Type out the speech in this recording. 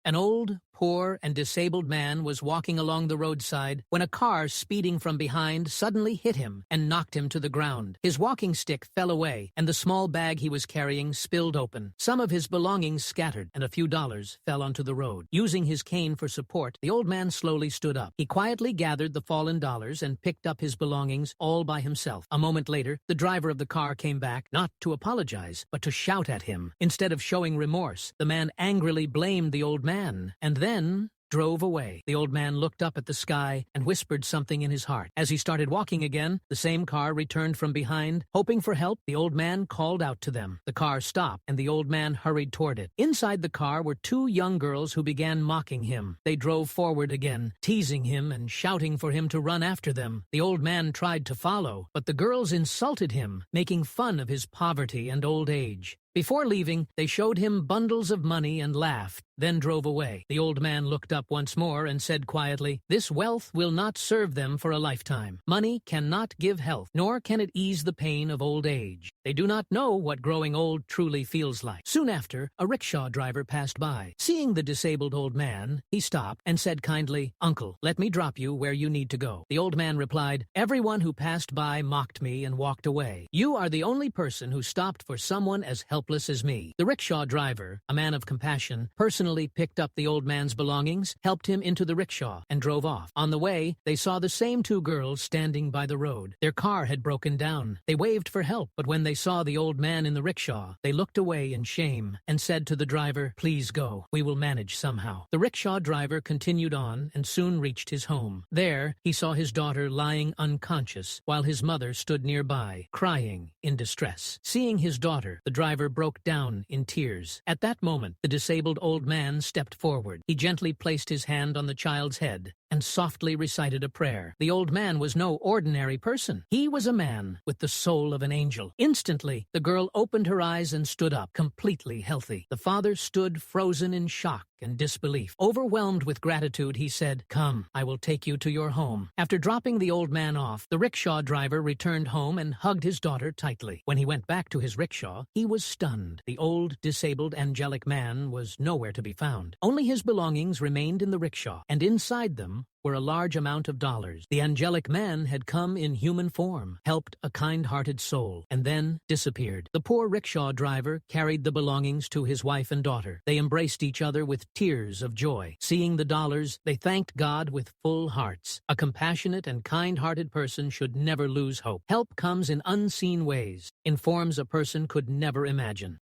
An old, poor, and disabled man was walking along the roadside when a car speeding from behind suddenly hit him and knocked him to the ground. His walking stick fell away, and the small bag he was carrying spilled open. Some of his belongings scattered, and a few dollars fell onto the road. Using his cane for support, the old man slowly stood up. He quietly gathered the fallen dollars and picked up his belongings all by himself. A moment later, the driver of the car came back, not to apologize, but to shout at him. Instead of showing remorse, the man angrily blamed the old man, and then drove away. The old man looked up at the sky and whispered something in his heart. As he started walking again, the same car returned from behind. Hoping for help, the old man called out to them. The car stopped, and the old man hurried toward it. Inside the car were two young girls who began mocking him. They drove forward again, teasing him and shouting for him to run after them. The old man tried to follow, but the girls insulted him, making fun of his poverty and old age. Before leaving, they showed him bundles of money and laughed, then drove away. The old man looked up once more and said quietly, "This wealth will not serve them for a lifetime. Money cannot give health, nor can it ease the pain of old age. They do not know what growing old truly feels like." Soon after, a rickshaw driver passed by. Seeing the disabled old man, he stopped and said kindly, "Uncle, let me drop you where you need to go." The old man replied, "Everyone who passed by mocked me and walked away. You are the only person who stopped for someone as helpless as me." The rickshaw driver, a man of compassion, personally picked up the old man's belongings, helped him into the rickshaw, and drove off. On the way, they saw the same two girls standing by the road. Their car had broken down. They waved for help, but when they saw the old man in the rickshaw, they looked away in shame and said to the driver, "Please go. We will manage somehow." The rickshaw driver continued on and soon reached his home. There, he saw his daughter lying unconscious, while his mother stood nearby, crying in distress. Seeing his daughter, the driver broke down in tears. At that moment, the disabled old man stepped forward. He gently placed his hand on the child's head and softly recited a prayer. The old man was no ordinary person. He was a man with the soul of an angel. Instantly, the girl opened her eyes and stood up, completely healthy. The father stood frozen in shock and disbelief. Overwhelmed with gratitude, he said, "Come, I will take you to your home." After dropping the old man off, the rickshaw driver returned home and hugged his daughter tightly. When he went back to his rickshaw, he was stunned. The old, disabled, angelic man was nowhere to be found. Only his belongings remained in the rickshaw, and inside them were a large amount of dollars. The angelic man had come in human form, helped a kind-hearted soul, and then disappeared. The poor rickshaw driver carried the belongings to his wife and daughter. They embraced each other with tears of joy. Seeing the dollars, they thanked God with full hearts. A compassionate and kind-hearted person should never lose hope. Help comes in unseen ways, in forms a person could never imagine.